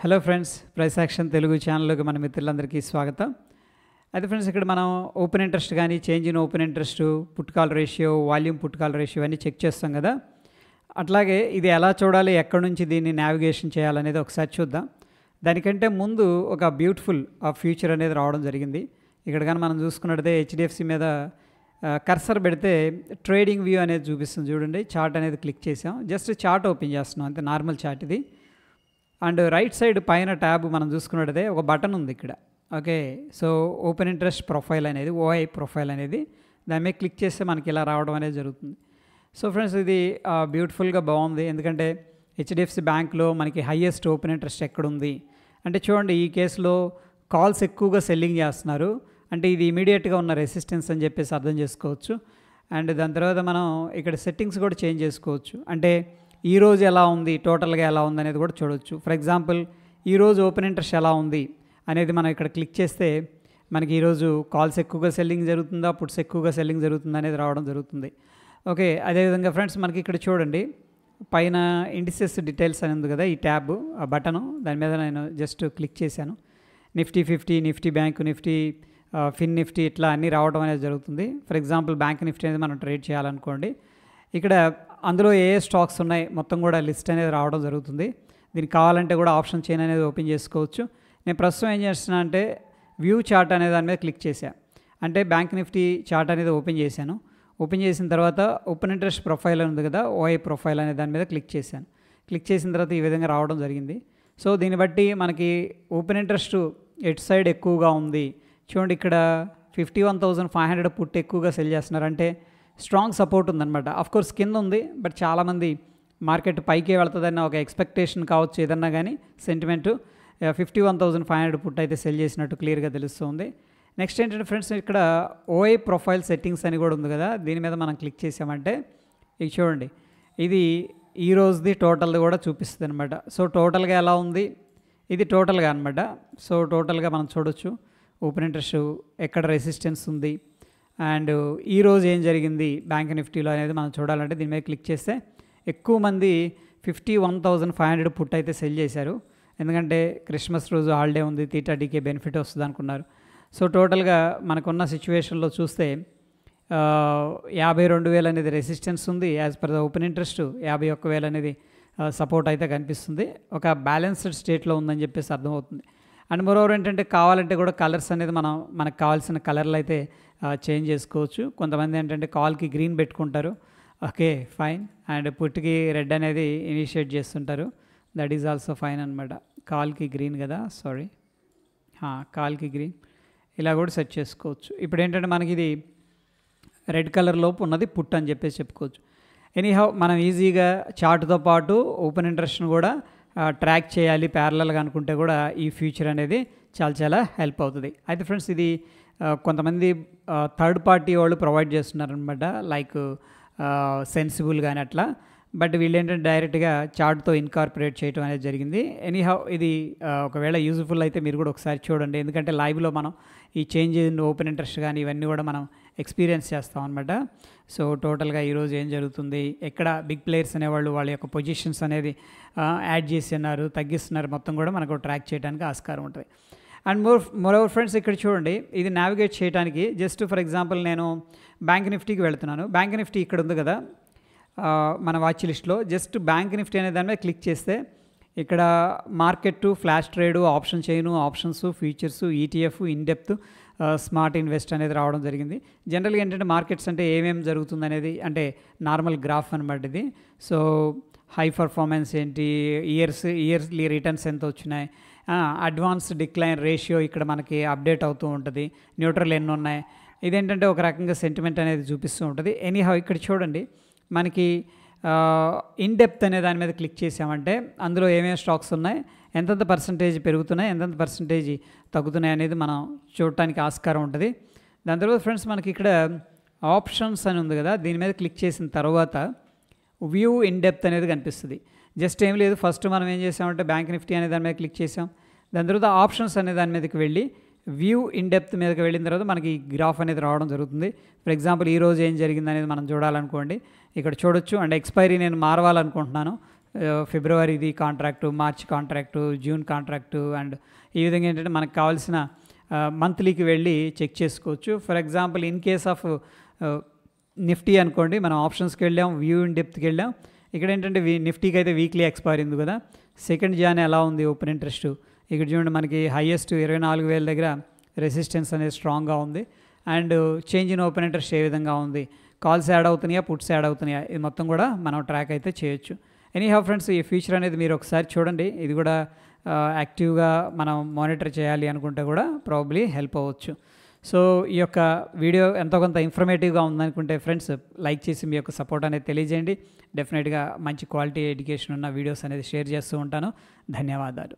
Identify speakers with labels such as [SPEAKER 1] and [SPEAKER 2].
[SPEAKER 1] Hello friends, price action Telugu ఛానల్లోకి మన మిత్రులందరికీ స్వాగతం. అయితే ఫ్రెండ్స్, ఇక్కడ మనం ఓపెన్ ఇంట్రెస్ట్ కానీ change in open interest, put call ratio, volume put call ratio అన్నీ చెక్ చేస్తాం కదా. అట్లాగే ఇది ఎలా చూడాలి, ఎక్కడి నుంచి దీన్ని నావిగేషన్ చేయాలనేది ఒకసారి చూద్దాం. దానికంటే ముందు ఒక బ్యూటిఫుల్ ఫ్యూచర్ అనేది రావడం జరిగింది. ఇక్కడ కానీ మనం చూసుకున్నట్టయితే హెచ్డిఎఫ్సి మీద కర్సర్ పెడితే ట్రేడింగ్ వ్యూ అనేది చూపిస్తుంది చూడండి. చార్ట్ అనేది క్లిక్ చేసాం, జస్ట్ చార్ట్ ఓపెన్ చేస్తున్నాం అంతే, నార్మల్ చార్ట్ ఇది. అండ్ రైట్ సైడ్ పైన ట్యాబ్ మనం చూసుకున్నట్టయితే ఒక బటన్ ఉంది ఇక్కడ. Okay, so open interest profile అనేది, ఓఐ ప్రొఫైల్ అనేది, దాని మీద క్లిక్ చేస్తే మనకి ఇలా రావడం అనేది జరుగుతుంది. సో ఫ్రెండ్స్, ఇది బ్యూటిఫుల్గా బాగుంది. ఎందుకంటే హెచ్డిఎఫ్సి బ్యాంక్లో మనకి హయ్యెస్ట్ ఓపెన్ ఇంట్రెస్ట్ ఎక్కడుంది అంటే చూడండి, ఈ కేసులో కాల్స్ ఎక్కువగా సెల్లింగ్ చేస్తున్నారు. అంటే ఇది ఇమీడియట్గా ఉన్న రెసిస్టెన్స్ అని చెప్పేసి అర్థం చేసుకోవచ్చు. అండ్ దాని తర్వాత మనం ఇక్కడ సెట్టింగ్స్ కూడా చేంజ్ చేసుకోవచ్చు. అంటే ఈరోజు ఎలా ఉంది, టోటల్గా ఎలా ఉంది అనేది కూడా చూడవచ్చు. ఫర్ ఎగ్జాంపుల్, ఈరోజు ఓపెన్ ఇంట్రెస్ట్ ఎలా ఉంది అనేది మనం ఇక్కడ క్లిక్ చేస్తే మనకి ఈరోజు కాల్స్ ఎక్కువగా సెల్లింగ్ జరుగుతుందా, పుట్స్ ఎక్కువగా సెల్లింగ్ జరుగుతుందా అనేది రావడం జరుగుతుంది. ఓకే, అదేవిధంగా ఫ్రెండ్స్, మనకి ఇక్కడ చూడండి పైన ఇండిసెస్ డీటెయిల్స్ అని ఉంది కదా, ఈ ట్యాబ్ ఆ బటను, దాని మీద నేను జస్ట్ క్లిక్ చేశాను. నిఫ్టీ 50, నిఫ్టీ బ్యాంక్ నిఫ్టీ, ఫిన్ నిఫ్టీ, ఇట్లా అన్నీ రావడం అనేది జరుగుతుంది. ఫర్ ఎగ్జాంపుల్ బ్యాంక్ నిఫ్టీ అనేది మనం ట్రేడ్ చేయాలనుకోండి, ఇక్కడ అందులో ఏ స్టాక్స్ ఉన్నాయి మొత్తం కూడా లిస్ట్ అనేది రావడం జరుగుతుంది. దీనికి కావాలంటే కూడా ఆప్షన్ చైన్ అనేది ఓపెన్ చేసుకోవచ్చు. నేను ప్రస్తుతం ఏం చేస్తున్నా అంటే వ్యూ చార్ట్ అనే దాని మీద క్లిక్ చేశాను. అంటే బ్యాంక్ నిఫ్టీ చార్ట్ అనేది ఓపెన్ చేశాను. ఓపెన్ చేసిన తర్వాత ఓపెన్ ఇంట్రెస్ట్ ప్రొఫైల్ ఉంది కదా, ఓఐ ప్రొఫైల్ అనే దాని మీద క్లిక్ చేశాను. క్లిక్ చేసిన తర్వాత ఈ విధంగా రావడం జరిగింది. సో దీన్ని బట్టి మనకి ఓపెన్ ఇంట్రెస్ట్ ఎటు సైడ్ ఎక్కువగా ఉంది చూడండి. ఇక్కడ 51,500 పుట్ ఎక్కువగా సెల్ చేస్తున్నారు, అంటే స్ట్రాంగ్ సపోర్ట్ ఉందన్నమాట. ఆఫ్కోర్స్ కింద ఉంది, బట్ చాలామంది మార్కెట్ పైకే వెళ్తుందన్న ఒక ఎక్స్పెక్టేషన్ కావచ్చు, ఏదన్నా కానీ సెంటిమెంటు. 51,500 పుట్ అయితే సెల్ చేసినట్టు క్లియర్గా తెలుస్తుంది. నెక్స్ట్ ఏంటంటే ఫ్రెండ్స్, ఇక్కడ ఓఐ ప్రొఫైల్ సెట్టింగ్స్ అని కూడా ఉంది కదా, దీని మీద మనం క్లిక్ చేసామంటే ఇది చూడండి, ఇది ఈ రోజుది టోటల్ది కూడా చూపిస్తుంది అనమాట. సో టోటల్గా ఎలా ఉంది, ఇది టోటల్గా అనమాట. సో టోటల్గా మనం చూడొచ్చు ఓపెన్ ఇంట్రెస్ట్ ఎక్కడ రెసిస్టెన్స్ ఉంది అండ్ ఈరోజు ఏం జరిగింది బ్యాంక్ నిఫ్టీలో అనేది మనం చూడాలంటే దీని మీద క్లిక్ చేస్తే ఎక్కువ మంది 51,500 పుట్ అయితే సెల్ చేశారు. ఎందుకంటే క్రిస్మస్ రోజు హాలిడే ఉంది, థీటాడీకే బెనిఫిట్ వస్తుంది అనుకున్నారు. సో టోటల్గా మనకున్న సిచ్యువేషన్లో చూస్తే 52,000 అనేది రెసిస్టెన్స్ ఉంది. As per the open interest 51,000 అనేది సపోర్ట్ అయితే కనిపిస్తుంది. ఒక బ్యాలెన్స్డ్ స్టేట్లో ఉందని చెప్పేసి అర్థమవుతుంది. అండ్ మరోవర్ ఏంటంటే కావాలంటే కూడా కలర్స్ అనేది మనకు కావాల్సిన కలర్లు అయితే చేంజ్ చేసుకోవచ్చు. కొంతమంది ఏంటంటే కాల్కి గ్రీన్ పెట్టుకుంటారు, ఓకే ఫైన్, అండ్ పుట్కి రెడ్ అనేది ఇనిషియేట్ చేస్తుంటారు, దట్ ఈజ్ ఆల్సో ఫైన్ అనమాట. కాల్కి గ్రీన్ కదా, సారీ, కాల్కి గ్రీన్, ఇలా కూడా సెట్ చేసుకోవచ్చు. ఇప్పుడు ఏంటంటే మనకి ఇది రెడ్ కలర్ లోపు ఉన్నది పుట్ అని చెప్పేసి చెప్పుకోవచ్చు. ఎనీహౌ మనం ఈజీగా చార్ట్తో పాటు ఓపెన్ ఇంట్రెస్ట్ను కూడా ట్రాక్ చేయాలి ప్యారలల్గా అనుకుంటే కూడా ఈ ఫ్యూచర్ అనేది చాలా హెల్ప్ అవుతుంది. అయితే ఫ్రెండ్స్, ఇది కొంతమంది థర్డ్ పార్టీ వాళ్ళు ప్రొవైడ్ చేస్తున్నారనమాట, లైక్ సెన్సిబుల్ కానీ అట్లా. బట్ వీళ్ళు ఏంటంటే డైరెక్ట్గా చార్ట్తో ఇన్కార్పొరేట్ చేయడం అనేది జరిగింది. ఎనీహౌ ఇది ఒకవేళ యూజ్ఫుల్ అయితే మీరు కూడా ఒకసారి చూడండి. ఎందుకంటే లైవ్లో మనం ఈ చేంజ్ ఇన్ ఓపెన్ ఇంట్రెస్ట్ కానీ ఇవన్నీ కూడా మనం ఎక్స్పీరియన్స్ చేస్తాం అనమాట. సో టోటల్గా ఈరోజు ఏం జరుగుతుంది, ఎక్కడ బిగ్ ప్లేయర్స్ అనేవాళ్ళు వాళ్ళ యొక్క పొజిషన్స్ అనేది యాడ్ చేస్తున్నారు, తగ్గిస్తున్నారు, మొత్తం కూడా మనకు ట్రాక్ చేయడానికి ఆస్కారం ఉంటుంది. అండ్ మోరోవర్ ఫ్రెండ్స్, ఇక్కడ చూడండి, ఇది నావిగేట్ చేయడానికి జస్ట్ ఫర్ ఎగ్జాంపుల్ నేను బ్యాంక్ నిఫ్టీకి వెళ్తున్నాను. బ్యాంక్ నిఫ్టీ ఇక్కడ ఉంది కదా మన వాచ్ లిస్ట్లో, జస్ట్ బ్యాంక్ నిఫ్టీ అనే దాని మీద క్లిక్ చేస్తే ఇక్కడ market, flash trade, option chain, options, futures, ETF, in depth, smart invest అనేది రావడం జరిగింది. జనరల్గా ఏంటంటే మార్కెట్స్ అంటే ఏమేమి జరుగుతుంది అనేది అంటే నార్మల్ గ్రాఫ్ అనమాట ఇది. సో హై పర్ఫార్మెన్స్ ఏంటి, ఇయర్లీ రిటర్న్స్ ఎంత వచ్చినాయి, అడ్వాన్స్ డిక్లైన్ రేషియో ఇక్కడ మనకి అప్డేట్ అవుతూ ఉంటుంది, న్యూట్రల్ ఎన్ని ఉన్నాయి, ఇదేంటంటే ఒక రకంగా సెంటిమెంట్ అనేది చూపిస్తూ ఉంటుంది. ఎనీహౌ ఇక్కడ చూడండి, మనకి ఇన్డెప్త్ అనే దాని మీద క్లిక్ చేసామంటే అందులో ఏమేమి స్టాక్స్ ఉన్నాయి, ఎంతెంత పర్సంటేజ్ పెరుగుతున్నాయి, ఎంతెంత పర్సంటేజ్ తగ్గుతున్నాయి అనేది మనం చూడటానికి ఆస్కారం ఉంటుంది. దాని తర్వాత ఫ్రెండ్స్, మనకి ఇక్కడ ఆప్షన్స్ అని ఉంది కదా, దీని మీద క్లిక్ చేసిన తర్వాత వ్యూ ఇన్డెప్త్ అనేది కనిపిస్తుంది. జస్ట్ ఏం లేదు, ఫస్ట్ మనం ఏం చేసామంటే బ్యాంక్ నిఫ్టీ అనే దాని మీద క్లిక్ చేసాం. దాని తర్వాత ఆప్షన్స్ అనే దాని మీదకి వెళ్ళి వ్యూ ఇన్డెప్త్ మీదకి వెళ్ళిన తర్వాత మనకి ఈ గ్రాఫ్ అనేది రావడం జరుగుతుంది. ఫర్ ఎగ్జాంపుల్ ఈరోజు ఏం జరిగింది అనేది మనం చూడాలనుకోండి, ఇక్కడ చూడొచ్చు. అండ్ ఎక్స్పైరీ నేను మారవాలనుకుంటున్నాను, ఫిబ్రవరిది contract, March contract, June contract and ఈ విధంగా ఏంటంటే మనకు కావాల్సిన మంత్లీకి వెళ్ళి చెక్ చేసుకోవచ్చు. For example in case of Nifty అనుకోండి, మనం ఆప్షన్స్కి వెళ్ళాం, వ్యూ ఇన్ డెప్త్కి వెళ్ళాం. ఇక్కడ ఏంటంటే నిఫ్టీకి అయితే వీక్లీ ఎక్స్పైర్ ఉంది కదా. 2nd Jan ఎలా ఉంది ఓపెన్ ఇంట్రెస్ట్, ఇక్కడ చూడండి మనకి హైయెస్ట్ 24,000 దగ్గర రెసిస్టెన్స్ అనేది స్ట్రాంగ్గా ఉంది. And change in open interest ఏ విధంగా ఉంది, కాల్స్ యాడ్ అవుతున్నాయా, పుట్స్ యాడ్ అవుతున్నాయా, ఇది మొత్తం కూడా మనం ట్రాక్ అయితే చేయొచ్చు. ఎనీ హౌ ఫ్రెండ్స్, ఈ ఫీచర్ అనేది మీరు ఒకసారి చూడండి. ఇది కూడా యాక్టివ్గా మనం మానిటర్ చేయాలి అనుకుంటే కూడా ప్రాబబ్లీ హెల్ప్ అవ్వచ్చు. సో ఈ యొక్క వీడియో ఎంతో కొంత ఇన్ఫర్మేటివ్గా ఉందనుకుంటే ఫ్రెండ్స్ లైక్ చేసి మీ యొక్క సపోర్ట్ అనేది తెలియజేయండి. డెఫినెట్గా మంచి క్వాలిటీ ఎడ్యుకేషన్ ఉన్న వీడియోస్ అనేది షేర్ చేస్తూ ఉంటాను. ధన్యవాదాలు.